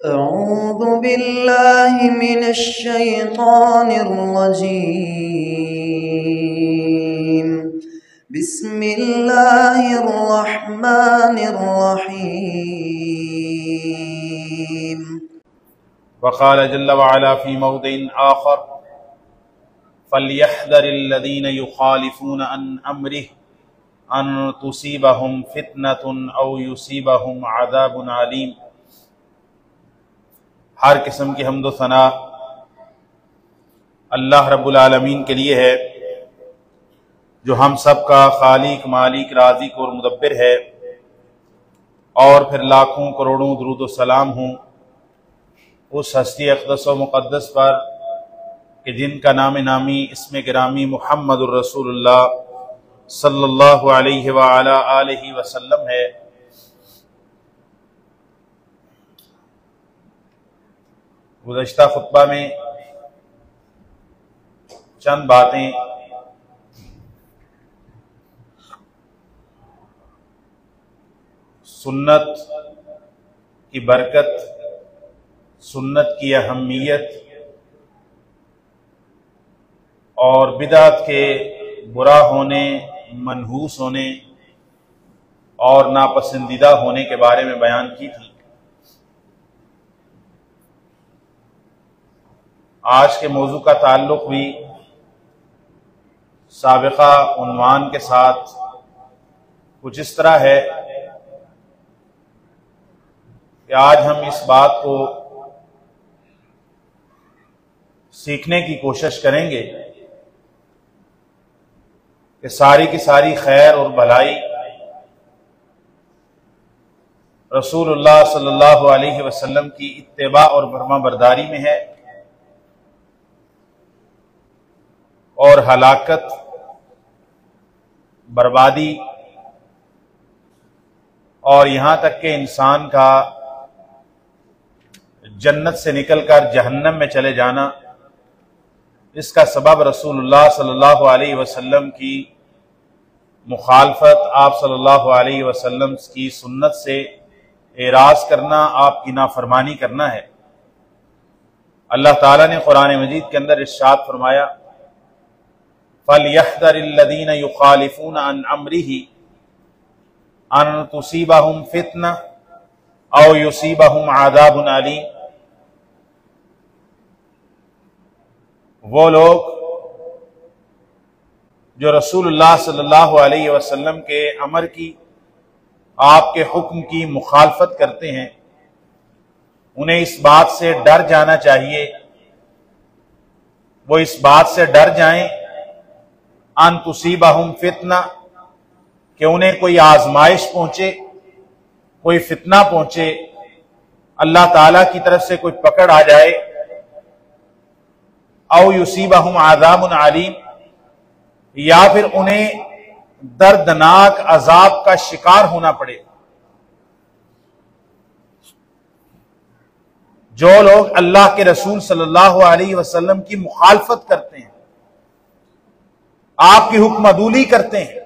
अऊज़ु बिल्लाहि मिनश शैतानिर रजीम। बिस्मिल्लाहिर रहमानिर रहीम। वक़ाल जल्ल व अला फ़ी मौदिन आख़र फ़ल्यहज़रिल्लज़ीन युख़ालिफ़ून अन अम्रिहि अन तुसीबहुम फ़ितनतुन औ युसीबहुम अज़ाबुन अलीम। हर किस्म की हम्द व सना अल्लाह रब्बुल आलमीन के लिए है, जो हम सब का खालिक, मालिक, राज़िक और मुदब्बिर है। और फिर लाखों करोड़ों दुरूद व सलाम हों उस हस्ती अक़दस व मुक़द्दस पर कि जिनका नाम नामी इसमें गिरामी मुहम्मदुर रसूलुल्लाह सल्लल्लाहु अलैहि व अला आलिहि वसल्लम है। गुज़श्ता खुतबा में चंद बातें सुन्नत की बरकत, सुन्नत की अहमियत और बिदअत के बुरा होने, मनहूस होने और नापसंदीदा होने के बारे में बयान की थी। आज के मौजू का ताल्लुक भी साबिक़ा उन्वान के साथ कुछ इस तरह है कि आज हम इस बात को सीखने की कोशिश करेंगे कि सारी की सारी खैर और भलाई रसूलुल्लाह सल्लल्लाहु अलैहि वसल्लम की इत्तिबा और फरमाबरदारी में है, और हलाकत, बर्बादी और यहां तक कि इंसान का जन्नत से निकलकर जहन्नम में चले जाना, इसका सबब रसूलुल्लाह सल्लल्लाहु अलैहि वसल्लम की मुखालफत, आप सल्लल्लाहु अलैहि वसल्लम की सुन्नत से एराज करना, आपकी नाफरमानी करना है। अल्लाह ताला ने कुरान मजीद के अंदर इरशाद फरमाया, फ़ल्यहज़रिल्लज़ीन युख़ालिफ़ून अन अम्रिहि अन तुसीबहुम फ़ितना औ युसीबहुम अज़ाबुन अलीम। वो लोग जो रसूलुल्लाह सल्लल्लाहु अलैहि वसल्लम के अमर की, आपके हुक्म की मुखालफत करते हैं, उन्हें इस बात से डर जाना चाहिए, वो इस बात से डर जाएं अन तुसीबहुम फितना, कि उन्हें कोई आजमाइश पहुंचे, कोई फितना पहुंचे, अल्लाह ताला की तरफ से कोई पकड़ आ जाए, औ युसीबहुम अज़ाबुन अलीम, या फिर उन्हें दर्दनाक अजाब का शिकार होना पड़े। जो लोग अल्लाह के रसूल सल्लल्लाहु अलैहि वसल्लम की मुखालफत करते हैं, आपकी हुक्मदूली करते हैं,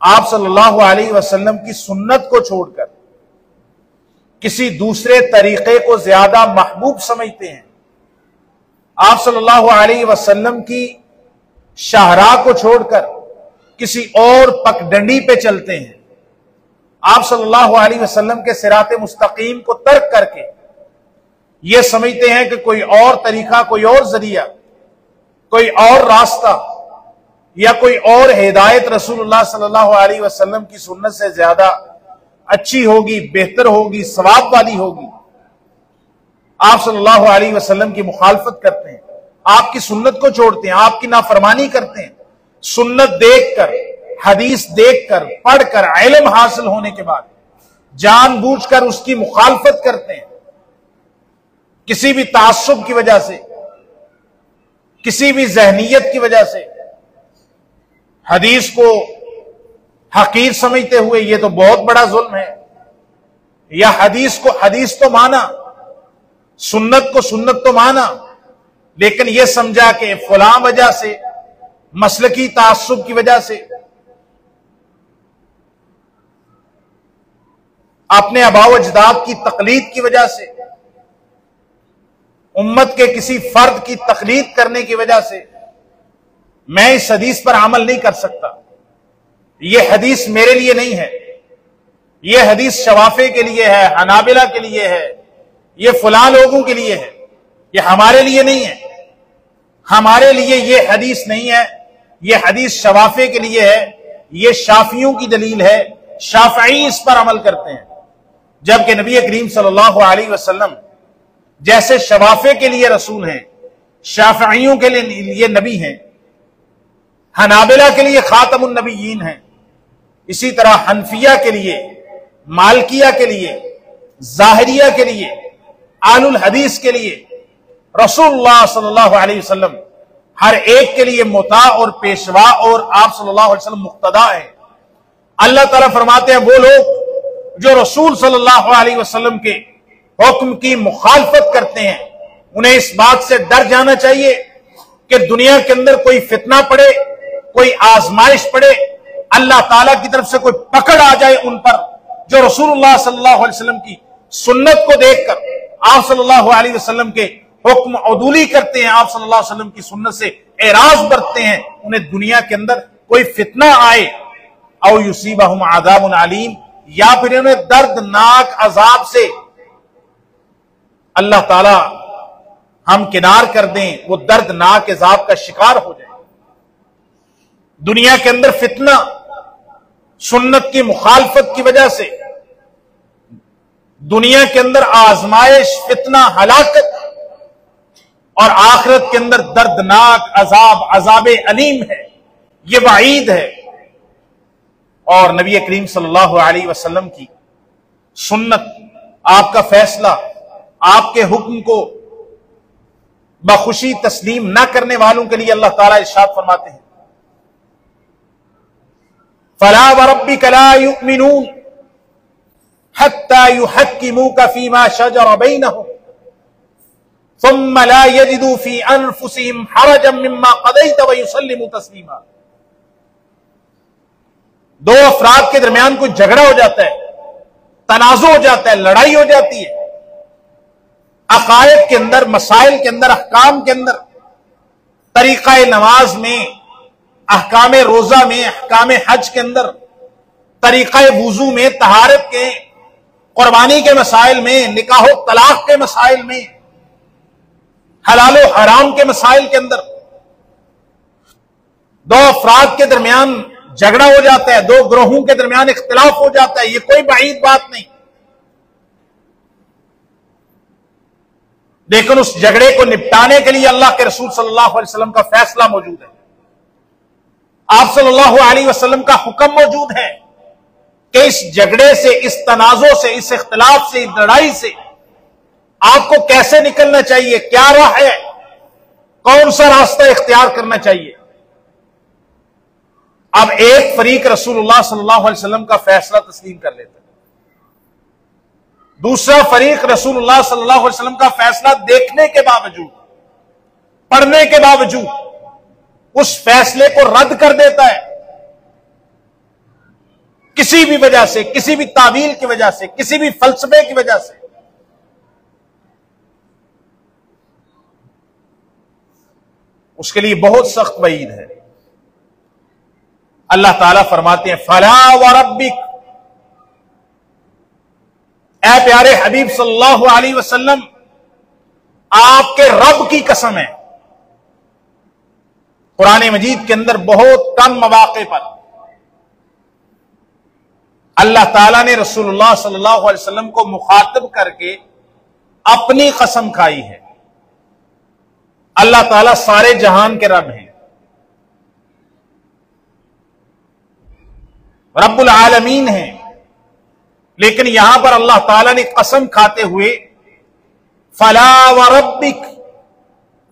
आप सल्लल्लाहु अलैहि वसल्लम की सुन्नत को छोड़कर किसी दूसरे तरीके को ज्यादा महबूब समझते हैं, आप सल्लल्लाहु अलैहि वसल्लम की शाहराह को छोड़कर किसी और पगडंडी पे चलते हैं, आप सल्लल्लाहु अलैहि वसल्लम के सिराते मुस्तकीम को तर्क करके यह समझते हैं कि कोई और तरीका, कोई और जरिया, कोई और रास्ता या कोई और हिदायत रसूलुल्लाह सल्लल्लाहु अलैहि वसल्लम की सुन्नत से ज्यादा अच्छी होगी, बेहतर होगी, सवाब वाली होगी। आप सल्लल्लाहु अलैहि वसल्लम की मुखालफत करते हैं, आपकी सुन्नत को छोड़ते हैं, आपकी नाफरमानी करते हैं। सुन्नत देखकर, हदीस देखकर, पढ़कर, इल्म हासिल होने के बाद जानबूझकर उसकी मुखालफत करते हैं, किसी भी तासुब की वजह से, किसी भी जहनीयत की वजह से हदीस को हकीर समझते हुए, यह तो बहुत बड़ा जुल्म है, या हदीस को हदीस तो माना, सुन्नत को सुन्नत तो माना, लेकिन यह समझा कि फलां वजह से, मसलकी तासुब की वजह से, अपने आबाओ अजदाद की तकलीद की वजह से उम्मत के किसी फर्द की तकलीद करने की वजह से मैं इस हदीस पर अमल नहीं कर सकता, यह हदीस मेरे लिए नहीं है, यह हदीस शवाफे के लिए है, हनाबिला के लिए है, यह फलां लोगों के लिए है, यह हमारे लिए नहीं है। हमारे लिए यह हदीस नहीं है, यह हदीस शवाफे के लिए है, यह शाफियों की दलील है, शाफई इस पर अमल करते हैं। जबकि नबी करीम सल्लल्लाहु अलैहि वसल्लम जैसे शवाफे के लिए रसूल हैं, शाफियों के लिए नबी हैं, हनाबिला के लिए खातमुन नबीयीन हैं, इसी तरह हनफिया के लिए, मालकिया के लिए, जाहिरिया के लिए, आलुल हदीस के लिए रसूलुल्लाह सल्लल्लाहु अलैहि वसल्लम हर एक के लिए मुता और पेशवा और आप सल्लल्लाहु अलैहि वसल्लम मुक्तदा है। अल्लाह ताला फरमाते हैं वो लोग जो रसूल सल्लल्लाहु अलैहि वसल्लम के हुक्म की मुखालफत करते हैं, उन्हें इस बात से डर जाना चाहिए कि दुनिया के अंदर कोई फितना पड़े, कोई आजमाइश पड़े, अल्लाह ताला की तरफ से कोई पकड़ आ जाए उन पर, जो रसूलुल्लाह सल्लल्लाहु अलैहि वसल्लम की सुन्नत को देखकर आप सल्लल्लाहु अलैहि वसल्लम के हुक्म अदूली करते हैं, आप सल्लल्लाहु अलैहि वसल्लम की सुन्नत से एराज बरतते हैं, उन्हें दुनिया के अंदर कोई फितना आए, औ युसीबहुम अज़ाबुन अलीम, या फिर उन्हें दर्दनाक अजाब से अल्लाह ताला हम किनार कर दें, वो दर्दनाक अजाब का शिकार हो जाए। दुनिया के अंदर फितना सुन्नत की मुखालफत की वजह से, दुनिया के अंदर आजमाइश, फितना, हलाकत और आखिरत के अंदर दर्दनाक अजाब, अजाबे अलीम है, यह वईद है। और नबी करीम सल्लल्लाहु अलैहि वसल्लम की सुन्नत, आपका फैसला, आपके हुक्म को बखुशी तस्लीम न करने वालों के लिए अल्लाह ताला इरशाद फरमाते हैं, फला वरब्बिक ला युमिनून हत्ता युहक्किमूका फीमा शजर बैनहुम सुम्मा ला यजिदू फी अनफुसिहिम हरजम मिम्मा क़दैत व युसल्लिमू तस्लीमा। दो अफराद के दरमियान कोई झगड़ा हो जाता है, तनाज़ो हो जाता है, लड़ाई हो जाती है, अकायद के अंदर, मसाइल के अंदर, अहकाम के अंदर, तरीक़ा नमाज में, अहकाम रोजा में, अहकाम हज के अंदर, तरीक़ा वुजू में, तहारत के, कुर्बानी के मसाइल में, निकाह तलाक के मसाइल में, हलाल और हराम के मसाइल के अंदर दो अफराद के दरमियान झगड़ा हो जाता है, दो ग्रोहों के दरमियान इख्तिलाफ हो जाता है, ये कोई बाईद बात नहीं। लेकिन उस झगड़े को निपटाने के लिए अल्लाह के रसूल सल्लल्लाहु अलैहि वसल्लम का फैसला मौजूद है, आप सल्लल्लाहु अलैहि वसल्लम का हुक्म मौजूद है कि इस झगड़े से, इस तनाज़ो से, इस इख्तिलाफ से, इस लड़ाई से आपको कैसे निकलना चाहिए, क्या राह है, कौन सा रास्ता इख्तियार करना चाहिए। अब एक फरीक रसूलुल्लाह सल्लल्लाहु अलैहि वसल्लम का फैसला तस्लीम कर लेता है, दूसरा फरीक रसूलुल्लाह सल्लल्लाहु अलैहि वसल्लम का फैसला देखने के बावजूद, पढ़ने के बावजूद उस फैसले को रद्द कर देता है, किसी भी वजह से, किसी भी तावील की वजह से, किसी भी फलसफे की वजह से। उसके लिए बहुत सख्त वईद है। अल्लाह ताला फरमाते हैं, फला व रब्बिक, ऐ प्यारे हबीब सल्लल्लाहु अलैहि वसल्लम, आपके रब की कसम है। कुरान मजीद के अंदर बहुत कम मौके पर अल्लाह ताला ने रसूलुल्लाह सल्लल्लाहु अलैहि वसल्लम को मुखातिब करके अपनी कसम खाई है। अल्लाह ताला सारे जहान के रब हैं, रब्बुल आलमीन हैं, लेकिन यहां पर अल्लाह ताला ने कसम खाते हुए फला व रब्बिक,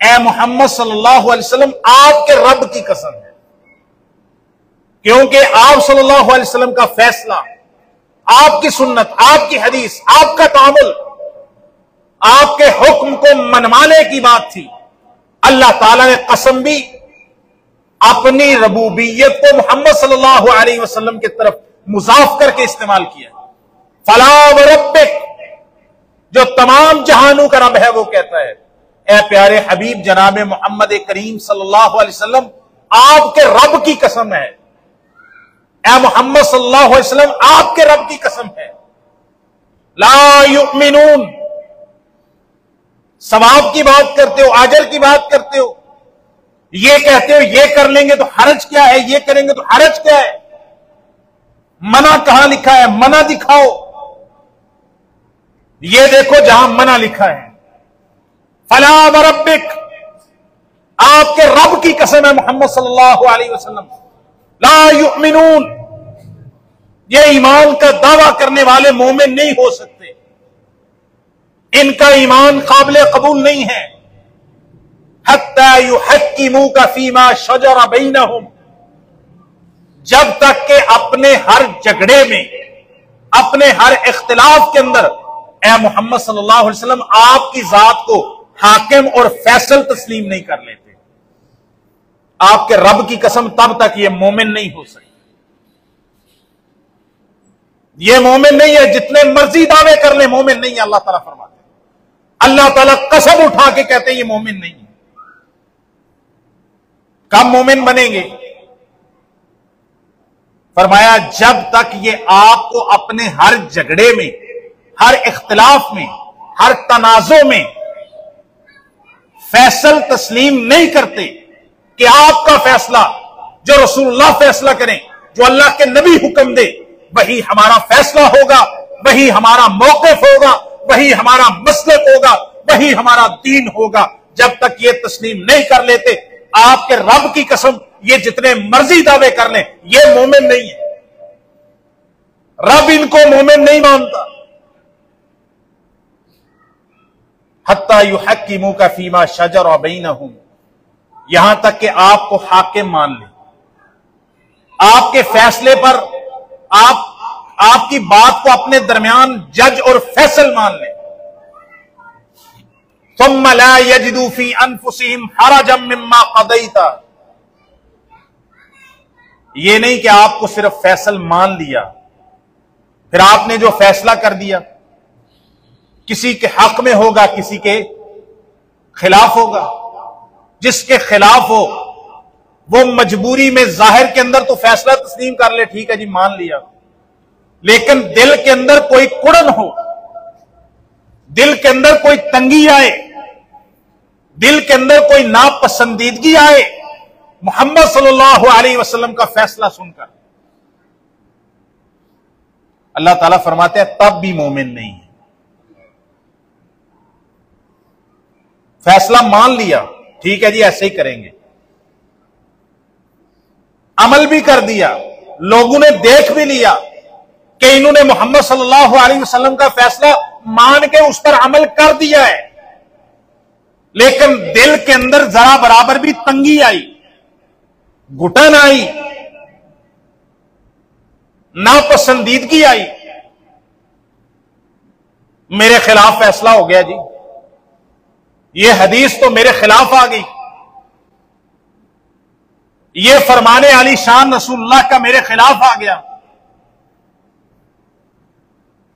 ए मोहम्मद सल्लल्लाहु अलैहि वसल्लम, आपके रब की कसम है, क्योंकि आप सल्लल्लाहु अलैहि वसल्लम का फैसला, आपकी सुन्नत, आपकी हदीस, आपका तामुल, आपके हुक्म को मनवाने की बात थी। अल्लाह ताला ने कसम भी अपनी रबूबियत को मोहम्मद सल्लल्लाहु अलैहि वसल्लम की तरफ मुजाफ करके इस्तेमाल किया। फला व रब्बिक, जो तमाम जहानों का रब है, वो कहता है ए प्यारे हबीब जनाब मोहम्मद करीम सल्लल्लाहु अलैहि वसल्लम, आपके रब की कसम है, ए मोहम्मद सल्लल्लाहु अलैहि वसल्लम आपके रब की कसम है, ला युमिनून, सवाब की बात करते हो, अजर की बात करते हो, ये कहते हो ये कर लेंगे तो हरज क्या है, ये करेंगे तो हरज क्या है, मना कहां लिखा है, मना दिखाओ, ये देखो जहां मना लिखा है। फला व रब्बिक, आपके रब की कसम है मोहम्मद सल्लल्लाहु अलैहि वसल्लम, ला युमिनून, ये ईमान का दावा करने वाले मोमिन नहीं हो सकते, इनका ईमान काबिल कबूल नहीं है। हत्ता युहक्किमूका फीमा शजरा बैनहुम, जब तक के अपने हर झगड़े में, अपने हर इख्तिलाफ के अंदर ए मोहम्मद सल्लल्लाहु अलैहि वसल्लम आपकी जात को हाकिम और फैसल तस्लीम नहीं कर लेते। आपके रब की कसम, तब तक ये मोमिन नहीं हो सकते। ये मोमिन नहीं है, जितने मर्जी दावे कर ले मोमिन नहीं है। अल्लाह ताला फरमाते हैं, अल्लाह ताला कसम उठा के कहते हैं ये मोमिन नहीं है। कब मोमिन बनेंगे? फरमाया जब तक ये आपको अपने हर झगड़े में, हर इख्तिलाफ में, हर तनाजों में फैसल तस्लीम नहीं करते कि आपका फैसला, जो रसूलुल्लाह फैसला करें, जो अल्लाह के नबी हुक्म दे, वही हमारा फैसला होगा, वही हमारा मौक़िफ़ होगा, वही हमारा मसलक होगा, वही हमारा दीन होगा। जब तक ये तस्लीम नहीं कर लेते, आपके रब की कसम, ये जितने मर्जी दावे कर लें, ये मोमिन नहीं है। रब इनको मोमिन नहीं मानता। हत्ता युहक्किमूका फीमा शजरा बैनहुम, यहां तक कि आपको हाकिम मान ले, आपके फैसले पर, आपकी बात को अपने दरमियान जज और फैसल मान ले। सुम्मा ला यजिदू फी अनफुसिहिम हरजम मिम्मा क़दैता, ये नहीं कि आपको सिर्फ फैसल मान लिया, फिर आपने जो फैसला कर दिया किसी के हक में होगा, किसी के खिलाफ होगा। जिसके खिलाफ हो वो मजबूरी में जाहिर के अंदर तो फैसला तस्लीम कर ले, ठीक है जी मान लिया, लेकिन दिल के अंदर कोई कुड़न हो, दिल के अंदर कोई तंगी आए, दिल के अंदर कोई नापसंदीदगी आए मोहम्मद सल्लल्लाहु अलैहि वसल्लम का फैसला सुनकर, अल्लाह ताला फरमाते हैं तब भी मोमिन नहीं है। फैसला मान लिया, ठीक है जी ऐसे ही करेंगे, अमल भी कर दिया, लोगों ने देख भी लिया कि इन्होंने मोहम्मद सल्लल्लाहु अलैहि वसल्लम का फैसला मान के उस पर अमल कर दिया है, लेकिन दिल के अंदर जरा बराबर भी तंगी आई, घुटन आई, नापसंदीदगी आई, मेरे खिलाफ फैसला हो गया जी, ये हदीस तो मेरे खिलाफ आ गई, ये फरमाने आली शान रसूलुल्लाह का मेरे खिलाफ आ गया।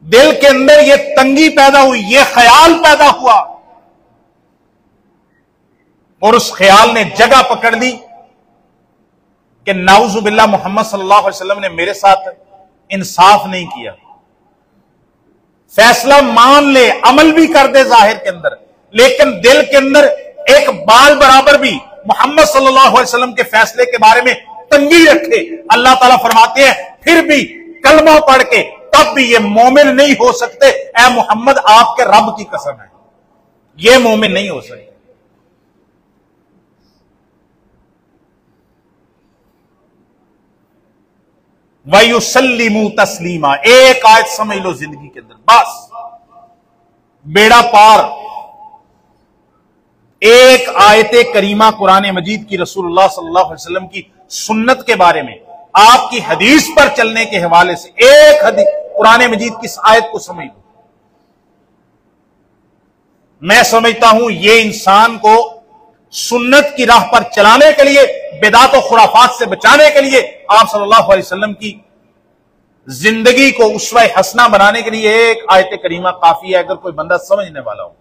दिल के अंदर ये तंगी पैदा हुई, ये ख्याल पैदा हुआ, और उस ख्याल ने जगह पकड़ ली कि नाउजुबिल्लाह मोहम्मद सल्लल्लाहु अलैहि वसल्लम ने मेरे साथ इंसाफ नहीं किया। फैसला मान ले, अमल भी कर दे जाहिर के अंदर, लेकिन दिल के अंदर एक बाल बराबर भी मोहम्मद सल्लल्लाहु अलैहि वसल्लम के फैसले के बारे में तंगी रखे, अल्लाह ताला फरमाते हैं फिर भी कलमा पढ़ के तब भी ये मोमिन नहीं हो सकते। ऐ मोहम्मद आपके रब की कसम है, ये मोमिन नहीं हो सकते। वयुसल्लिमू तस्लीमा, एक आयत समझ लो जिंदगी के अंदर, बस बेड़ा पार। एक आयत करीमा कुरान मजीद की रसूलुल्लाह सल्लल्लाहु अलैहि वसल्लम की सुन्नत के बारे में, आपकी हदीस पर चलने के हवाले से एक हदीस कुरान मजीद की इस आयत को समझ लो। मैं समझता हूं ये इंसान को सुन्नत की राह पर चलाने के लिए, बिदात और खुराफात से बचाने के लिए आप सल्लल्लाहु अलैहि वसल्लम की जिंदगी को उस्वा हसना बनाने के लिए एक आयत करीमा काफी है, अगर कोई बंदा समझने वाला हो।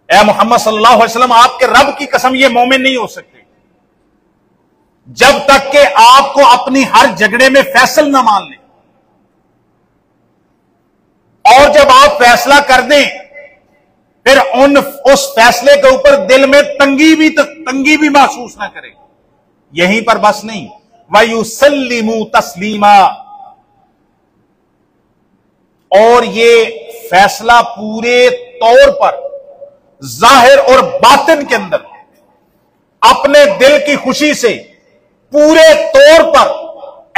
ए मोहम्मद सल्लल्लाहु अलैहि वसल्लम, आपके रब की कसम ये मोमिन नहीं हो सकते जब तक कि आपको अपनी हर झगड़े में फैसल ना मान लें, और जब आप फैसला कर दें फिर उस फैसले के ऊपर दिल में तंगी भी महसूस ना करें। यहीं पर बस नहीं, वयुसल्लिमु तस्लीमा, और ये फैसला पूरे तौर पर जाहिर और बातिन के अंदर अपने दिल की खुशी से पूरे तौर पर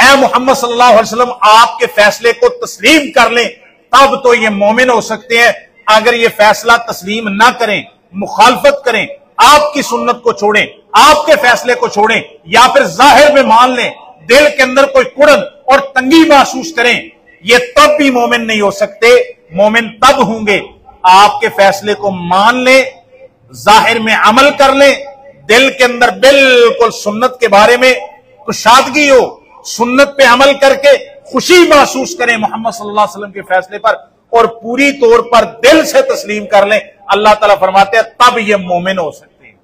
ए मोहम्मद सल्लल्लाहु अलैहि वसल्लम आपके फैसले को तस्लीम कर लें, तब तो ये मोमिन हो सकते हैं। अगर ये फैसला तस्लीम ना करें, मुखालफत करें, आपकी सुन्नत को छोड़ें, आपके फैसले को छोड़ें, या फिर जाहिर में मान लें, दिल के अंदर कोई कुड़न और तंगी महसूस करें, ये तब भी मोमिन नहीं हो सकते। मोमिन तब होंगे आपके फैसले को मान लें, जाहिर में अमल कर लें, दिल के अंदर बिल्कुल सुन्नत के बारे में कुशादगी हो, सुन्नत पे अमल करके खुशी महसूस करें मोहम्मद सल्लल्लाहु अलैहि वसल्लम के फैसले पर, और पूरी तौर पर दिल से तस्लीम कर लें। अल्लाह ताला फरमाते हैं तब ये मोमिन हो सकते हैं।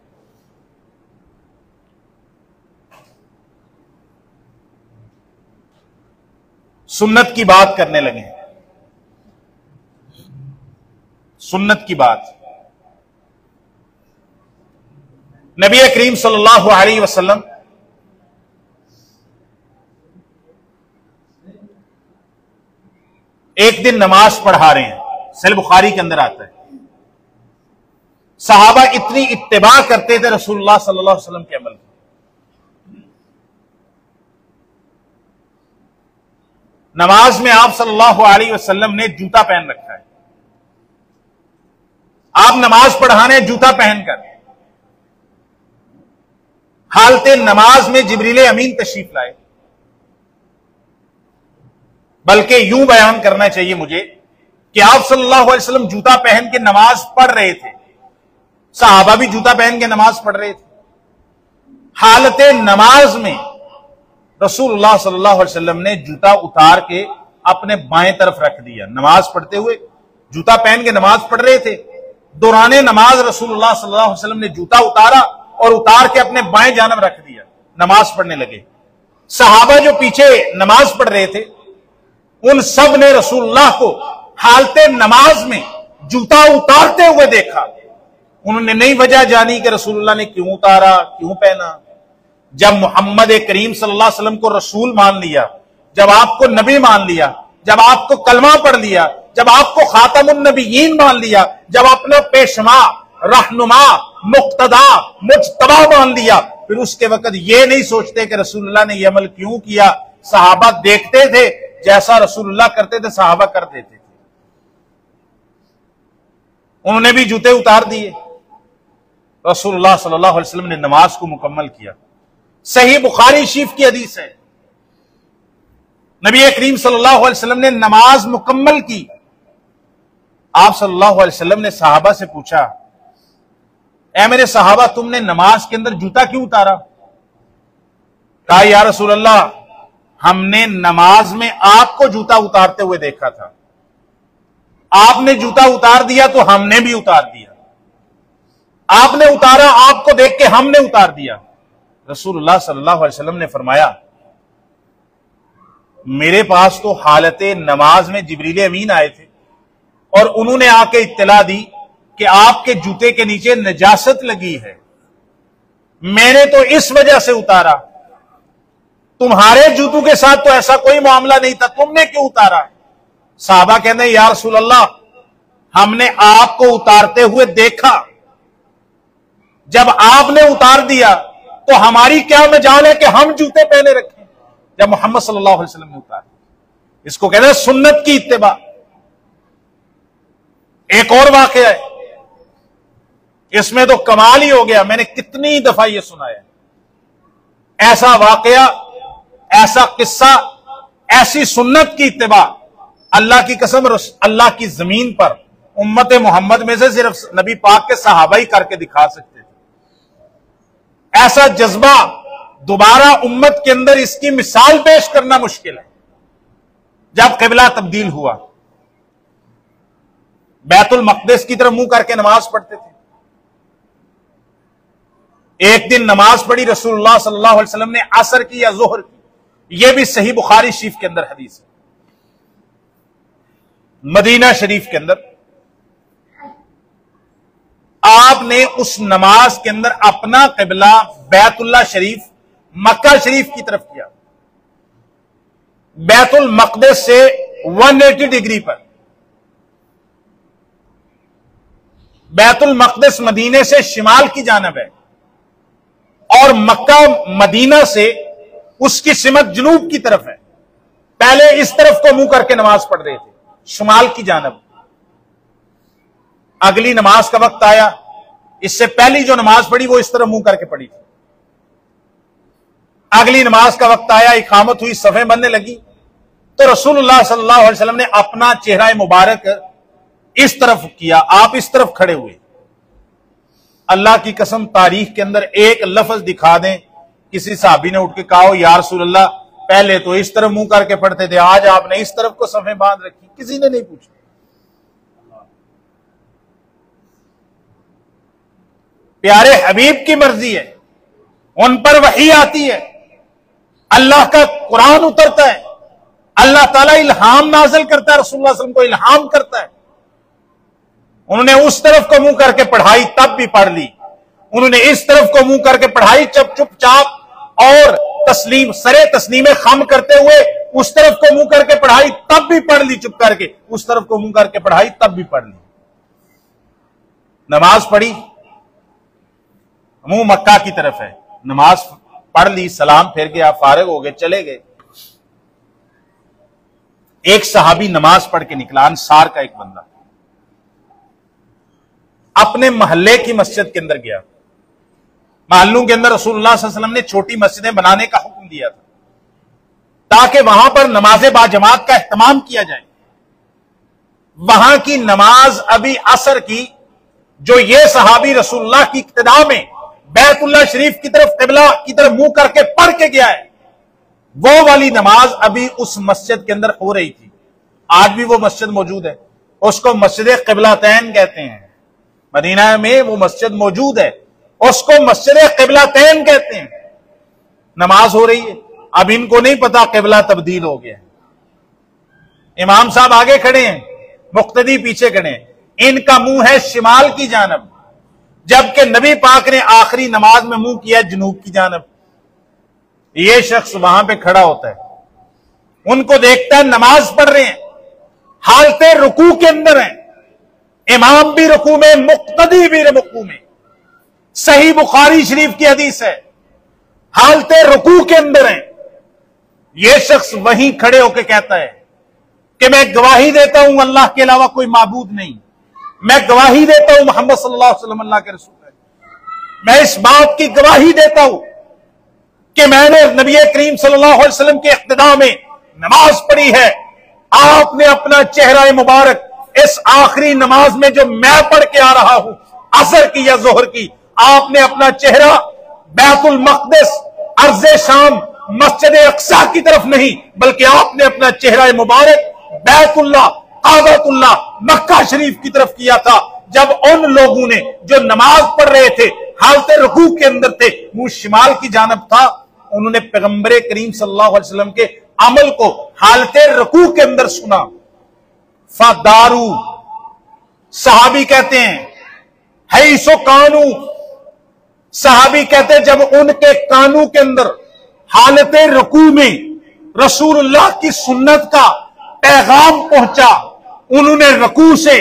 सुन्नत की बात करने लगे, सुन्नत की बात। नबी करीम सल्लल्लाहु अलैहि वसल्लम एक दिन नमाज पढ़ा रहे हैं, सहीह बुखारी के अंदर आता है। सहाबा इतनी इत्तिबा करते थे रसूलुल्लाह सल्लल्लाहु अलैहि वसल्लम के अमल की। नमाज में आप सल्लल्लाहु अलैहि वसल्लम ने जूता पहन रखा है, आप नमाज पढ़ा रहे हैं जूता पहनकर। हालते नमाज में जिब्रील अमीन तशरीफ लाए, बल्कि यूं बयान करना चाहिए मुझे कि आप सल्लल्लाहु अलैहि वसल्लम जूता पहन के नमाज पढ़ रहे थे, सहाबा भी जूता पहन के नमाज पढ़ रहे थे। हालते नमाज में रसूलुल्लाह सल्लल्लाहु अलैहि वसल्लम ने जूता उतार के अपने बाएं तरफ रख दिया। नमाज पढ़ते हुए जूता पहन के नमाज पढ़ रहे थे, दौराने नमाज रसूलुल्लाह सल्लल्लाहु अलैहि वसल्लम ने जूता उतारा और उतार के अपने बाएं जानब रख दिया, नमाज पढ़ने लगे। सहाबा जो पीछे नमाज पढ़ रहे थे उन सब ने रसूलुल्लाह को हालते नमाज में जूता उतारते हुए देखा। उन्होंने नई वजह जानी कि रसूलुल्लाह ने क्यों उतारा, क्यों पहना। जब मोहम्मद करीम सल्लल्लाहु अलैहि वसल्लम को रसूल मान लिया, जब आपको नबी मान लिया, जब आपको कलमा पढ़ लिया, जब आपको खातमुन नबीयीन मान लिया, जब अपना पेशवा, रहनुमा, मुक्तदा, मुज्तबा मान लिया, फिर उसके वक्त ये नहीं सोचते कि रसूलुल्लाह ने यह अमल क्यों किया। सहाबा देखते थे, जैसा रसूलुल्लाह करते थे सहाबा कर देते थे। उन्होंने भी जूते उतार दिए। रसूलुल्लाह सल्लल्लाहु अलैहि वसल्लम ने नमाज को मुकम्मल किया। सही बुखारी शरीफ की हदीस है, नबी करीम सल्लल्लाहु अलैहि वसल्लम ने नमाज मुकम्मल की। आप सल्लल्लाहु अलैहि वसल्लम ने सहाबा से पूछा, ऐ मेरे सहाबा, तुमने नमाज के अंदर जूता क्यों उतारा? कहा, या रसूल अल्लाह, हमने नमाज में आपको जूता उतारते हुए देखा था, आपने जूता उतार दिया तो हमने भी उतार दिया, आपने उतारा, आपको देख के हमने उतार दिया। रसूलुल्लाह सल्लल्लाहु अलैहि वसल्लम ने फरमाया, मेरे पास तो हालते नमाज में जिब्रील अमीन आए थे और उन्होंने आके इत्तला दी कि आपके जूते के नीचे नजासत लगी है, मैंने तो इस वजह से उतारा, तुम्हारे जूतों के साथ तो ऐसा कोई मामला नहीं था, तुमने क्यों उतारा? साहबा कहते हैं, या रसूल अल्लाह, हमने आपको उतारते हुए देखा, जब आपने उतार दिया तो हमारी क्या मजाल है कि हम जूते पहने रखें, जब मोहम्मद सल्लल्लाहु अलैहि वसल्लम ने उतारा। इसको कहते हैं सुन्नत की इत्तिबा। एक और वाकया है, इसमें तो कमाल ही हो गया, मैंने कितनी दफा यह सुनाया। ऐसा वाकया, ऐसा किस्सा, ऐसी सुन्नत की इत्तिबा, अल्लाह की कसम, अल्लाह की जमीन पर उम्मत मोहम्मद में से सिर्फ नबी पाक के सहाबा ही करके दिखा सकते थे। ऐसा जज्बा दोबारा उम्मत के अंदर इसकी मिसाल पेश करना मुश्किल है। जब क़िबला तब्दील हुआ, बैतुल मक़दिस की तरफ मुंह करके नमाज पढ़ते थे, एक दिन नमाज पढ़ी रसूलुल्लाह सल्लल्लाहु अलैहि वसल्लम ने, असर की या जोहर की, यह भी सही बुखारी शरीफ के अंदर हदीस है। मदीना शरीफ के अंदर आपने उस नमाज के अंदर अपना क़िबला बैतुल्लाह शरीफ मक्का शरीफ की तरफ किया, बैतुल मक़दिस से 180 डिग्री पर। बैतुल मक़दिस मदीने से शिमाल की जानिब है और मक्का मदीना से उसकी सिमत जनूब की तरफ है। पहले इस तरफ को मुंह करके नमाज पढ़ रहे थे, शिमाल की जानिब। अगली नमाज का वक्त आया, इससे पहली जो नमाज पढ़ी वो इस तरफ मुंह करके पढ़ी थी। अगली नमाज का वक्त आया, इकामत हुई, सफ़ें बनने लगी, तो रसूलुल्लाह सल्लल्लाहु अलैहि वसल्लम ने अपना चेहरा मुबारक इस तरफ किया, आप इस तरफ खड़े हुए। अल्लाह की कसम, तारीख के अंदर एक लफ्ज दिखा दें किसी साहबी ने उठ के कहा, या रसूलल्लाह पहले तो इस तरफ मुंह करके पढ़ते थे, आज आपने इस तरफ को सफ़ें बांध रखी? किसी ने नहीं पूछा। प्यारे हबीब की मर्जी है, उन पर वही आती है, अल्लाह का कुरान उतरता है, अल्लाह ताला इल्हाम नाज़िल करता है, रसूलुल्लाह सल्लल्लाहु अलैहि वसल्लम को इल्हाम करता है। उन्होंने उस तरफ को मुंह करके पढ़ाई, तब भी पढ़ ली। उन्होंने इस तरफ को मुंह करके पढ़ाई, चुपचाप और तस्लीम सरे तस्लीम खम करते हुए उस तरफ को मुंह करके पढ़ाई, तब भी पढ़ ली। चुप करके उस तरफ को मुंह करके पढ़ाई, तब भी पढ़ ली। नमाज पढ़ी, मुंह मक्का की तरफ है, नमाज पढ़ ली, सलाम फेर गया, फारिग हो गए, चले गए। एक सहाबी नमाज पढ़ के निकला, अंसार का एक बंदा, अपने मोहल्ले की मस्जिद के अंदर गया। मोहल्लों के अंदर रसूलुल्लाह सल्लल्लाहु अलैहि वसल्लम ने छोटी मस्जिदें बनाने का हुक्म दिया था, ताकि वहां पर नमाज बाजमात का एहतमाम किया जाए। वहां की नमाज अभी असर की, जो ये सहाबी रसूलुल्लाह की इक्तिदा में बैतुल्लाह शरीफ की तरफ क़िबला की तरफ मुंह करके पढ़ के गया है, वो वाली नमाज अभी उस मस्जिद के अंदर हो रही थी। आज भी वो मस्जिद मौजूद है, उसको मस्जिद क़िबलातैन कहते हैं। मदीना में वो मस्जिद मौजूद है, उसको मस्जिद क़िबलातैन कहते हैं। नमाज हो रही है, अब इनको नहीं पता क़िबला तब्दील हो गया। इमाम साहब आगे खड़े हैं, मुक्तदी पीछे खड़े हैं, इनका मुंह है शिमाल की जानब, जबकि नबी पाक ने आखिरी नमाज में मुंह किया जनूब की जानब। ये शख्स वहां पे खड़ा होता है, उनको देखता है नमाज पढ़ रहे हैं, हालते रुकू के अंदर हैं, इमाम भी रुकू में, मुक्तदी भी रुकू में। सही बुखारी शरीफ की हदीस है, हालते रुकू के अंदर हैं। यह शख्स वहीं खड़े होकर कहता है कि मैं गवाही देता हूं अल्लाह के अलावा कोई माबूद नहीं, मैं गवाही देता हूं मोहम्मद सल्लल्लाहु अलैहि वसल्लम अल्लाह के रसूल है। मैं इस बात की गवाही देता हूं कि मैंने नबी करीम सल्लल्लाहु अलैहि वसल्लम के इक्तिदा में नमाज पढ़ी है। आपने अपना चेहरा मुबारक इस आखिरी नमाज में जो मैं पढ़ के आ रहा हूं, असर की या जोहर की, आपने अपना चेहरा बैतुल मक़दिस, अर्ज़े शाम, मस्जिद अक्सा की तरफ नहीं, बल्कि आपने अपना चेहरा मुबारक बैतुल्लाह, काबतुल्लाह, मक्का शरीफ की तरफ किया था। जब उन लोगों ने जो नमाज पढ़ रहे थे, हालते रुकू के अंदर थे, मुंह शिमाल की जानब था, उन्होंने पैगंबर करीम सल्लल्लाहु अलैहि वसल्लम के अमल को हालते रुकू के अंदर सुना। फदारू, सहाबी कहते हैं, है सो कानू, सहाबी कहते हैं जब उनके कानू के अंदर हालते रुकू में रसूलुल्लाह की सुन्नत का पैगाम पहुंचा, उन्होंने रुकू से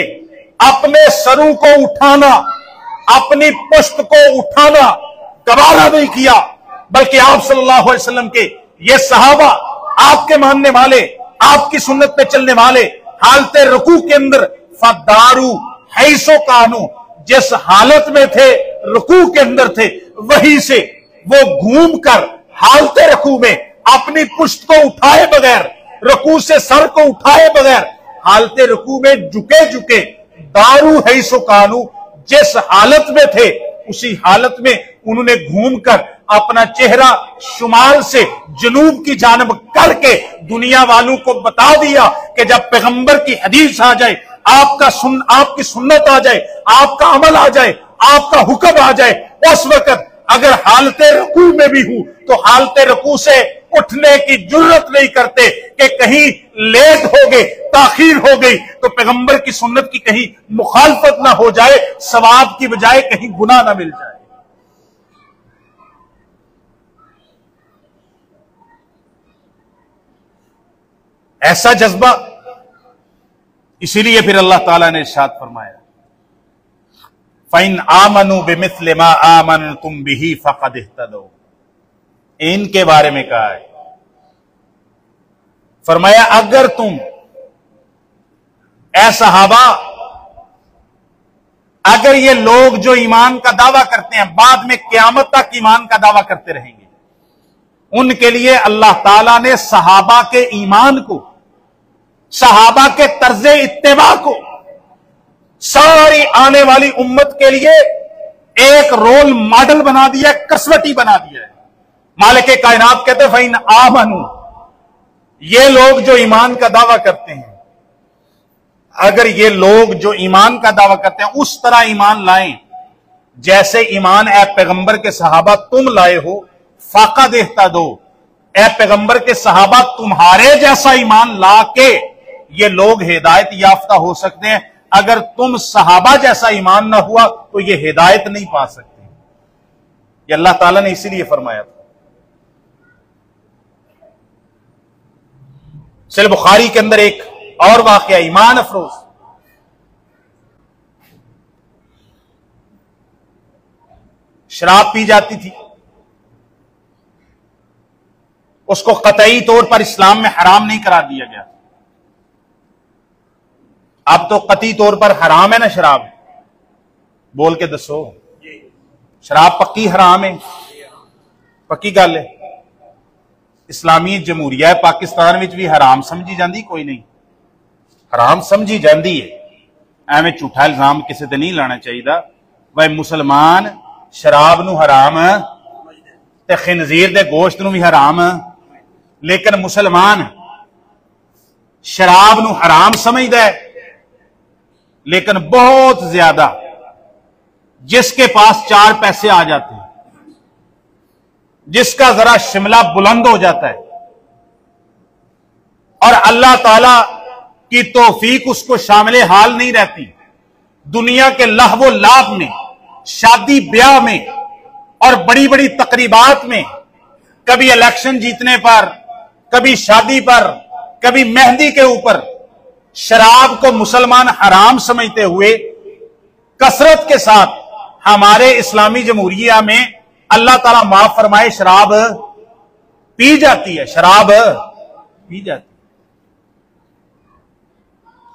अपने सरों को उठाना, अपनी पुश्त को उठाना गवारा नहीं किया, बल्कि आप सल्लल्लाहु अलैहि वसल्लम के ये सहाबा, आपके मानने वाले, आपकी सुन्नत पे चलने वाले, हालते रुकू के अंदर फदारू हैसो कानू, जिस हालत में थे रुकू के अंदर थे, वहीं से वो घूम कर हालते रुकू में अपनी पुश्त को उठाए बगैर, रुकू से सर को उठाए बगैर, हालते रुकू में झुके झुके, दारू हैसो कानू, जिस हालत में थे उसी हालत में उन्होंने घूमकर अपना चेहरा शुमाल से जनूब की जानब करके दुनिया वालों को बता दिया कि जब पैगंबर की हदीस आ जाए, आपकी सुन्नत आ जाए, आपका अमल आ जाए, आपका हुक्म आ जाए, उस वक्त अगर हालते रुकू में भी हूं तो हालते रुकू से उठने की जुर्रत नहीं करते कि कहीं लेट हो गए, ताखीर हो गई तो पैगंबर की सुन्नत की कहीं मुखालफत ना हो जाए, सवाब की बजाय कहीं गुनाह ना मिल जाए। ऐसा जज्बा, इसीलिए फिर अल्लाह ताला ने इरशाद फरमाया, फ़इन आमनु बिमिस्लि मा आमनतुम बिही फ़क़द इह्तदौ। इनके बारे में कहा है, फरमाया अगर तुम ऐ सहाबा, अगर ये लोग जो ईमान का दावा करते हैं बाद में क़यामत तक ईमान का दावा करते रहेंगे, उनके लिए अल्लाह ताला ने सहाबा के ईमान को, सहाबा के तर्जे इत्तेबा को सारी आने वाली उम्मत के लिए एक रोल मॉडल बना दिया, कसवटी बना दिया है। मालिक कायनात कहते हैं फ़इन आमनु, ये लोग जो ईमान का दावा करते हैं, अगर ये लोग जो ईमान का दावा करते हैं उस तरह ईमान लाएं जैसे ईमान ए पैगंबर के सहाबा तुम लाए हो, फ़क़द इह्तदौ, ए पैगंबर के सहाबा तुम्हारे जैसा ईमान ला के ये लोग हिदायत याफ्ता हो सकते हैं। अगर तुम सहाबा जैसा ईमान ना हुआ तो ये हिदायत नहीं पा सकते। ये अल्लाह ताला ने इसीलिए फरमाया था। सहीह बुखारी के अंदर एक और वाकया ईमान अफरोज, शराब पी जाती थी, उसको कतई तौर पर इस्लाम में हराम नहीं करार दिया गया। अब तो कतई तौर पर हराम है ना शराब, बोल के दसो, शराब पक्की हराम है, पक्की गल है। इस्लामी जमहूरिया पाकिस्तान में भी हराम समझी जाती, कोई नहीं हराम समझी जाती है। एवं झूठा इल्जाम किसी ते नहीं लाना चाहिए। वह मुसलमान शराब नू हराम ते खिनजीर दे गोश्त नू भी हराम, लेकिन मुसलमान शराब नू हराम समझदा है, लेकिन बहुत ज्यादा जिसके पास 4 पैसे आ जाते हैं, जिसका जरा शिमला बुलंद हो जाता है और अल्लाह ताला की तौफीक उसको शामिल हाल नहीं रहती, दुनिया के लहवो लाभ में, शादी ब्याह में और बड़ी बड़ी तकरीबात में, कभी इलेक्शन जीतने पर, कभी शादी पर, कभी मेहंदी के ऊपर शराब को मुसलमान हराम समझते हुए कसरत के साथ हमारे इस्लामी जमहूरिया में अल्लाह ताला माफ फरमाए शराब पी जाती है, शराब पी जाती है।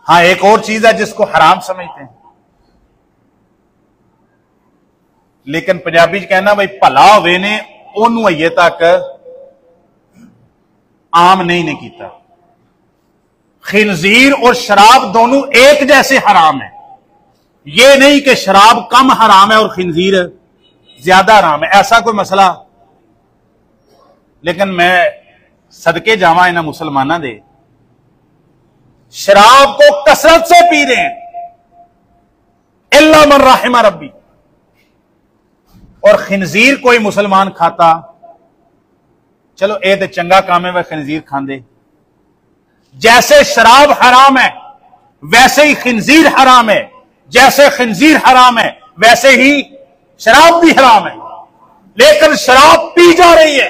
हाँ, एक और चीज है जिसको हराम समझते हैं, लेकिन पंजाबी कहना भाई भला होवे ने ओनू अजे तक आम नहीं ने कीता। खिनजीर और शराब दोनों एक जैसे हराम है, यह नहीं कि शराब कम हराम है और खिनजीर ज्यादा हराम है, ऐसा कोई मसला। लेकिन मैं सदके जावा इन्हां मुसलमाना दे, शराब को कसरत से पी रहे हैं, इल्ला मन राहिमा रब्बी, और खिनजीर कोई मुसलमान खाता, चलो ए ते चंगा काम है वह खिनजीर खांदे। जैसे शराब हराम है वैसे ही खिनजीर हराम है, जैसे खिनजीर हराम है वैसे ही शराब भी हराम है, लेकिन शराब पी जा रही है।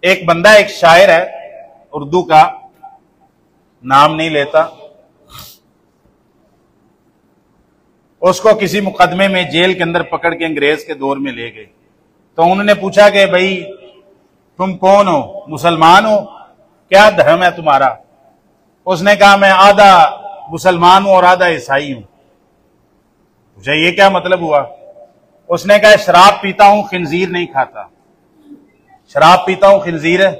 एक बंदा, एक शायर है उर्दू का, नाम नहीं लेता, उसको किसी मुकदमे में जेल के अंदर पकड़ के अंग्रेज के दौर में ले गए। तो उन्होंने पूछा कि भाई तुम कौन हो, मुसलमान हो, क्या धर्म है तुम्हारा? उसने कहा मैं आधा मुसलमान हूं और आधा ईसाई हूं। पूछा ये क्या मतलब हुआ? उसने कहा शराब पीता हूं, खिनजीर नहीं खाता। शराब पीता हूं, खिनजीर है।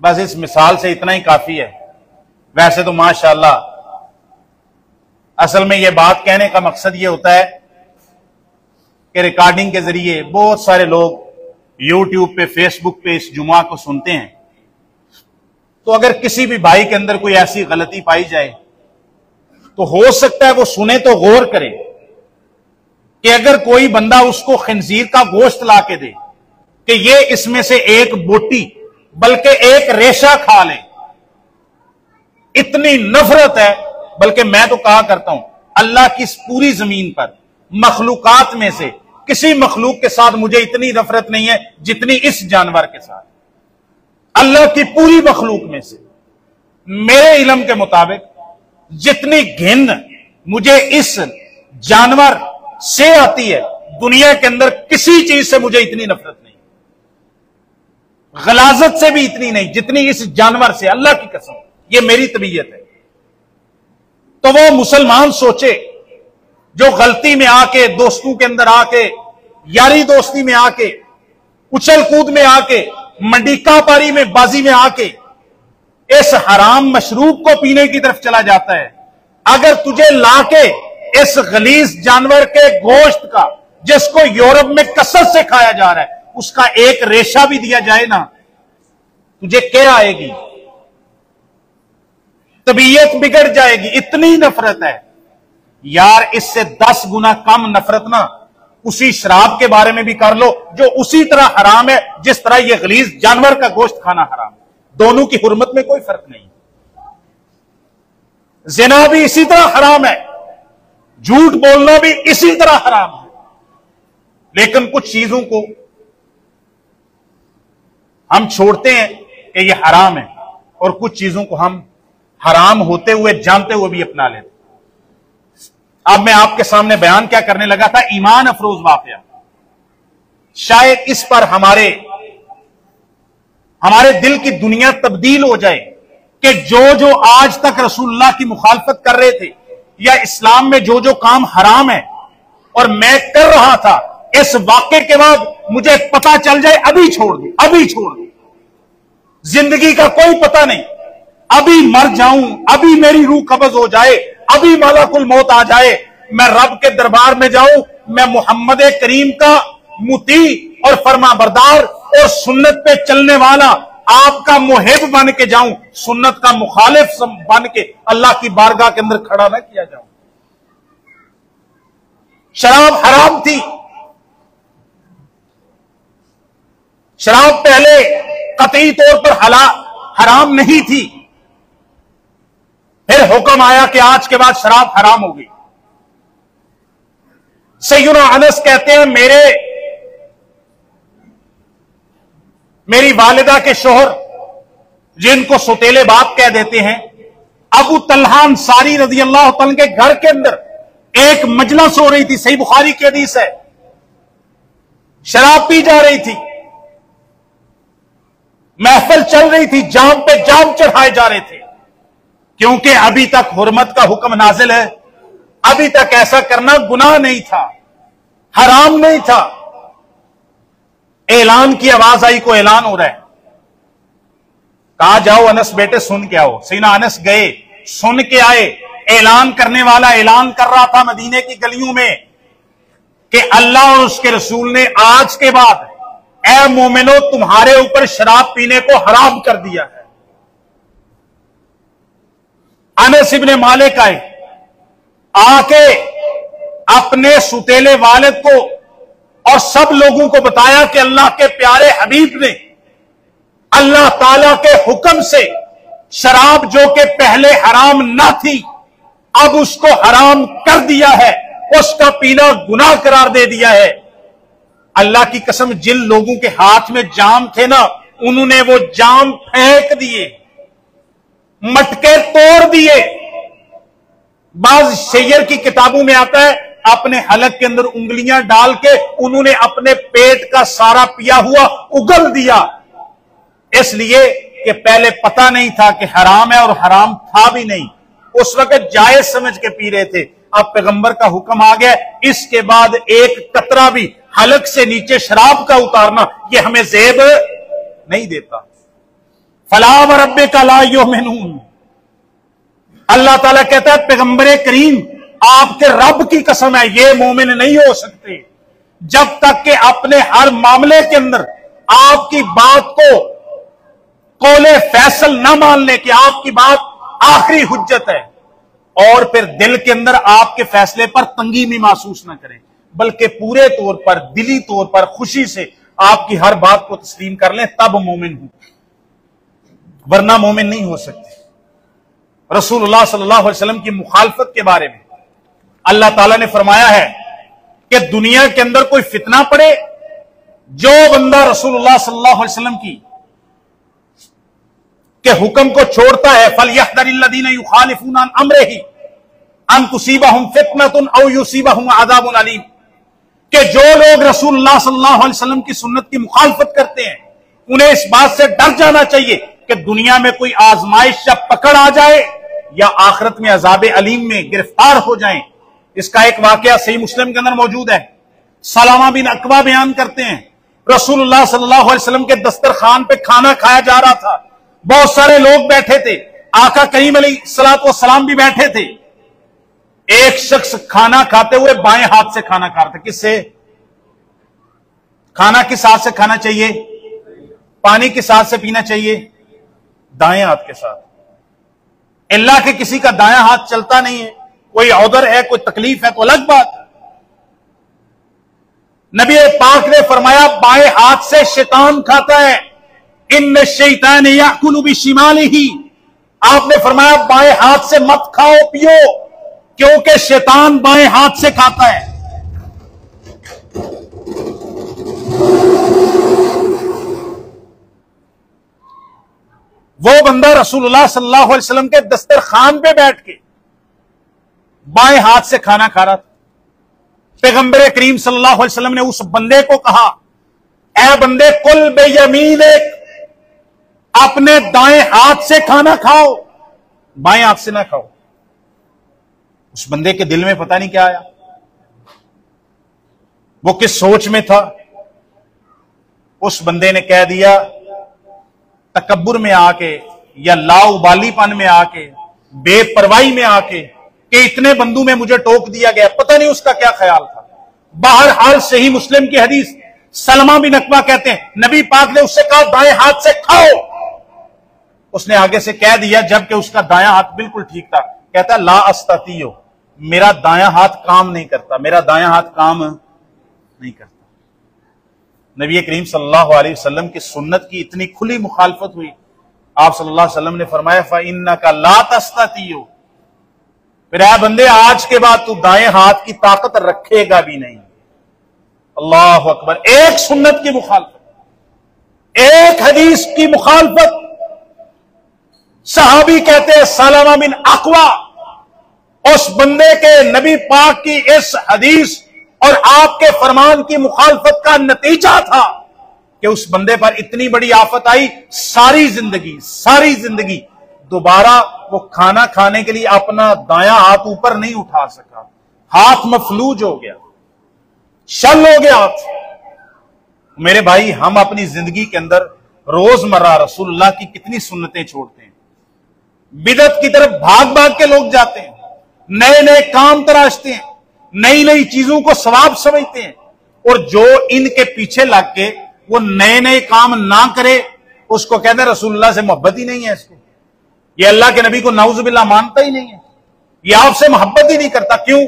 बस इस मिसाल से इतना ही काफी है। वैसे तो माशाअल्लाह असल में यह बात कहने का मकसद यह होता है कि रिकॉर्डिंग के जरिए बहुत सारे लोग यूट्यूब पे, फेसबुक पे इस जुमा को सुनते हैं। तो अगर किसी भी भाई के अंदर कोई ऐसी गलती पाई जाए तो हो सकता है वो सुने तो गौर करे कि अगर कोई बंदा उसको खिंजीर का गोश्त ला के दे कि ये इसमें से एक बोटी बल्कि एक रेशा खा ले, इतनी नफरत है। बल्कि मैं तो कहा करता हूं अल्लाह की इस पूरी जमीन पर मखलूकात में से किसी मखलूक के साथ मुझे इतनी नफरत नहीं है जितनी इस जानवर के साथ। अल्लाह की पूरी मखलूक में से मेरे इल्म के मुताबिक जितनी घिन मुझे इस जानवर से आती है, दुनिया के अंदर किसी चीज से मुझे इतनी नफरत नहीं, गलाजत से भी इतनी नहीं जितनी इस जानवर से। अल्लाह की कसम, यह मेरी तबीयत है। तो वो मुसलमान सोचे जो गलती में आके, दोस्तों के अंदर आके, यारी दोस्ती में आके, उछल कूद में आके, मंडीका पारी में, बाजी में आके इस हराम मशरूब को पीने की तरफ चला जाता है। अगर तुझे लाके इस गलीज जानवर के गोश्त का, जिसको यूरोप में कसरत से खाया जा रहा है, उसका एक रेशा भी दिया जाए ना, तुझे क्या आएगी? तबीयत बिगड़ जाएगी। इतनी नफरत है यार। इससे 10 गुना कम नफरत ना उसी शराब के बारे में भी कर लो जो उसी तरह हराम है जिस तरह यह गलीज जानवर का गोश्त खाना हराम है। दोनों की हुर्मत में कोई फर्क नहीं। ज़िना भी इसी तरह हराम है, झूठ बोलना भी इसी तरह हराम है। लेकिन कुछ चीजों को हम छोड़ते हैं कि यह हराम है और कुछ चीजों को हम हराम होते हुए, जानते हुए भी अपना लेते। अब मैं आपके सामने बयान क्या करने लगा था? ईमान अफरोज वाकया। शायद इस पर हमारे दिल की दुनिया तब्दील हो जाए कि जो आज तक रसूलुल्लाह की मुखालफत कर रहे थे या इस्लाम में जो काम हराम है और मैं कर रहा था, इस वाक़े के बाद मुझे पता चल जाए अभी छोड़ दो, अभी छोड़ दो। जिंदगी का कोई पता नहीं, अभी मर जाऊं, अभी मेरी रूह कब्ज हो जाए, अभी मलकुल मौत आ जाए, मैं रब के दरबार में जाऊं, मैं मोहम्मद करीम का मुती और फरमाबरदार और सुन्नत पे चलने वाला आपका मुहिब बन के जाऊं, सुन्नत का मुखालिफ बन के अल्लाह की बारगाह के अंदर खड़ा ना किया जाऊं। शराब हराम थी। शराब पहले कतई तौर पर हराम नहीं थी, फिर हुक्म आया कि आज के बाद शराब हराम होगी। सैयदना अनस कहते हैं मेरी वालिदा के शोहर, जिनको सुतेले बाप कह देते हैं, अबू तलहा अंसारी रज़ी अल्लाह तआला के घर के अंदर एक मजलिस हो रही थी। सही बुखारी की हदीस है। शराब पी जा रही थी, महफिल चल रही थी, जाम पे जाम चढ़ाए जा रहे थे, क्योंकि अभी तक हुर्मत का हुक्म नाजिल है, अभी तक ऐसा करना गुनाह नहीं था, हराम नहीं था। ऐलान की आवाज आई, को ऐलान हो रहा है। कहा जाओ अनस बेटे सुन के आओ। सैयदना अनस गए, सुन के आए। ऐलान करने वाला ऐलान कर रहा था मदीने की गलियों में कि अल्लाह और उसके रसूल ने आज के बाद ऐ मोमिनो तुम्हारे ऊपर शराब पीने को हराम कर दिया है। अनस इब्ने मालिक आए, आके अपने सुतेले वालिद को और सब लोगों को बताया कि अल्लाह के प्यारे हबीब ने अल्लाह ताला के हुक्म से शराब जो कि पहले हराम ना थी, अब उसको हराम कर दिया है, उसका पीना गुनाह करार दे दिया है। अल्लाह की कसम, जिन लोगों के हाथ में जाम थे ना, उन्होंने वो जाम फेंक दिए, मटके तोड़ दिए। बाज शेयर की किताबों में आता है, अपने हलक के अंदर उंगलियां डाल के उन्होंने अपने पेट का सारा पिया हुआ उगल दिया, इसलिए कि पहले पता नहीं था कि हराम है और हराम था भी नहीं, उस वक्त जायज समझ के पी रहे थे। अब पैगंबर का हुक्म आ गया, इसके बाद एक कतरा भी हलक से नीचे शराब का उतारना यह हमें ज़ेब नहीं देता। फला व रब्बिका ला युमिनून। अल्लाह ताला कहता है पैगंबर करीम आपके रब की कसम है, ये मोमिन नहीं हो सकते जब तक कि अपने हर मामले के अंदर आपकी बात को कौले फैसल न मान ले कि आपकी बात आखिरी हुज्जत है, और फिर दिल के अंदर आपके फैसले पर तंगी भी महसूस न करें। बल्कि पूरे तौर पर, दिली तौर पर, खुशी से आपकी हर बात को तस्लीम कर लें, तब मोमिन हूं, वरना मोमिन नहीं हो सकते। रसूलुल्लाह सल्लल्लाहु अलैहि वसल्लम की मुखालफत के बारे में अल्लाह ताला ने फरमाया है कि दुनिया के अंदर कोई फितना पड़े, जो बंदा रसूलुल्लाह सल्लल्लाहु अलैहि वसल्लम की के हुक्म को छोड़ता है, फलयहदरिल्लज़ीना युखालिफूना अन अम्रिही अन तुसीबहुम फितनतुन औ युसीबहुम अज़ाबुन अलीम, कि जो लोग रसूलुल्लाह सल्लल्लाहु अलैहि वसल्लम की सुन्नत की मुखालफत करते हैं, उन्हें इस बात से डर जाना चाहिए कि दुनिया में कोई आजमाइश या पकड़ आ जाए या आखिरत में अज़ाब अलीम में गिरफ्तार हो जाएं। इसका एक वाकया सही मुस्लिम के अंदर मौजूद है। सलामा बिन अकवा बयान करते हैं, रसूलुल्लाह सल्लल्लाहु अलैहि वसल्लम के दस्तरखान पे खाना खाया जा रहा था, बहुत सारे लोग बैठे थे, आका करीम अलैहिस्सलातु वस्सलाम भी बैठे थे। एक शख्स खाना खाते हुए बाएं हाथ से खाना खा रहा था। किससे खाना, किस हाथ से खाना चाहिए? पानी किस हाथ से पीना चाहिए? दाएं हाथ के साथ। अल्लाह के किसी का दायां हाथ चलता नहीं है, कोई औदर है, कोई तकलीफ है तो अलग बात है। नबी पाक ने फरमाया बाएं हाथ से शैतान खाता है, इन्न शैतान याकुलु बिशिमालिही। आपने फरमाया बाएं हाथ से मत खाओ पियो, क्योंकि शैतान बाएं हाथ से खाता है। वो बंदा रसूलुल्लाह सल्लल्लाहु अलैहि वसल्लम के दस्तरखान पे बैठ के बाएं हाथ से खाना खा रहा था। पैगंबर करीम सल्लल्लाहु अलैहि वसल्लम ने उस बंदे को कहा, ऐ बंदे, कुल बेयमीनिक, अपने दाएं हाथ से खाना खाओ, बाएं हाथ से ना खाओ। उस बंदे के दिल में पता नहीं क्या आया, वो किस सोच में था। उस बंदे ने कह दिया, तकब्बुर में आके या लाउबालीपन में आके, बेपरवाही में आके, कि इतने बंदू में मुझे टोक दिया गया, पता नहीं उसका क्या ख्याल था। बहरहाल सही मुस्लिम की हदीस, सलमा बिन अकवा कहते हैं, नबी पाक ने उससे कहा दाएं हाथ से खाओ। उसने आगे से कह दिया, जबकि उसका दायां हाथ बिल्कुल ठीक था, कहता ला अस्तातियो, मेरा दायां हाथ काम नहीं करता, मेरा दायां हाथ काम नहीं करता। नबी करीम सल्लल्लाहु अलैहि वसल्लम की सुन्नत की इतनी खुली मुखालफत हुई, आप सल्लल्लाहु अलैहि वसल्लम ने फरमाया फइन्नका ला तस्तातियो, फिर ऐ बंदे आज के बाद तू दाएं हाथ की ताकत रखेगा भी नहीं। अल्लाह अकबर। एक सुन्नत की मुखालफत, एक हदीस की मुखालफत। सहाबी कहते हैं सलमा बिन अकवा, उस बंदे के नबी पाक की इस हदीस और आपके फरमान की मुखालफत का नतीजा था कि उस बंदे पर इतनी बड़ी आफत आई, सारी जिंदगी दोबारा वो खाना खाने के लिए अपना दायां हाथ ऊपर नहीं उठा सका, हाथ मफलूज हो गया, शल हो गया हाथ। मेरे भाई, हम अपनी जिंदगी के अंदर रोजमर्रा रसूलुल्लाह की कितनी सुन्नतें छोड़ते हैं, बिदअत की तरफ भाग भाग के लोग जाते हैं, नए नए काम तराशते हैं, नई नई चीजों को सवाब समझते हैं, और जो इनके पीछे लग के वो नए नए काम ना करे, उसको कहते हैं रसूलुल्लाह से मोहब्बत ही नहीं है, इसको ये अल्लाह के नबी को नाउजुबिल्लाह मानता ही नहीं है, ये आपसे मोहब्बत ही नहीं करता। क्यों?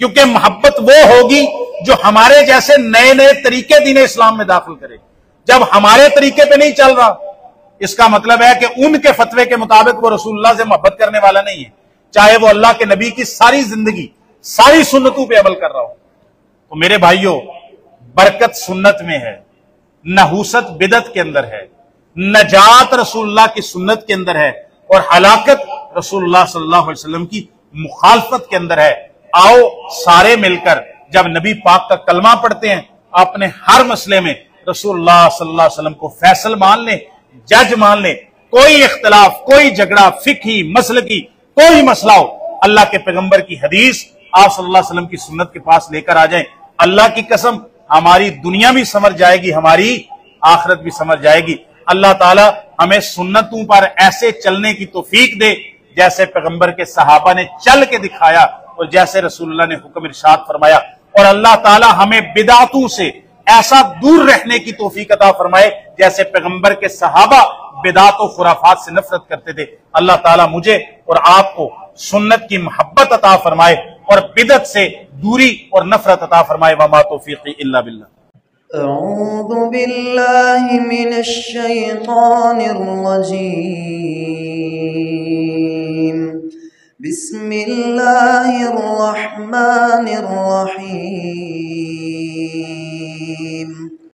क्योंकि मोहब्बत वो होगी जो हमारे जैसे नए नए तरीके दीन इस्लाम में दाखिल करे। जब हमारे तरीके पे नहीं चल रहा, इसका मतलब है कि उनके फतवे के मुताबिक वो रसूलुल्लाह से मोहब्बत करने वाला नहीं है, चाहे वो अल्लाह के नबी की सारी जिंदगी सारी सुन्नतों पे अमल कर रहा हो। तो मेरे भाइयों, बरकत सुन्नत में है, नहूसत बिदत के अंदर है, नजात रसूलुल्लाह की सुन्नत के अंदर है, और हलाकत रसूलुल्लाह सल्लल्लाहु अलैहि वसल्लम की मुखालफत के अंदर है। आओ सारे मिलकर जब नबी पाक का कलमा पढ़ते हैं, अपने हर मसले में रसूलुल्लाह सल्लल्लाहु अलैहि वसल्लम को फैसल मान ले, जज मान ले। कोई इख्तलाफ, कोई झगड़ा, फिकी मसलकी कोई मसला हो, अल्लाह के पैगंबर की हदीस, आप सल्लल्लाहु अलैहि वसल्लम की सुन्नत के पास लेकर आ जाएं। अल्लाह की कसम, हमारी दुनिया भी समझ जाएगी, हमारी आखिरत भी समझ जाएगी। अल्लाह ताला हमें सुन्नतों पर ऐसे चलने की तौफीक दे जैसे पैगंबर के सहाबा ने चल के दिखाया और जैसे रसूलुल्लाह ने हुक्म इरशाद फरमाया। और अल्लाह ताला हमें बिदातों से ऐसा दूर रहने की तौफीक अता फरमाए जैसे पैगंबर के सहाबा बिदात और खुराफात से नफरत करते थे। अल्लाह ताला मुझे और आपको सुन्नत की मोहब्बत अता फरमाए और बिदत से दूरी और नफरत अता फरमाए। वमा तौफीकी इल्ला बिल्लाह। अऊज़ु बिल्लाहि मिनश शैतानिर रजीम। बिस्मिल्लाहिर रहमानिर रहीम।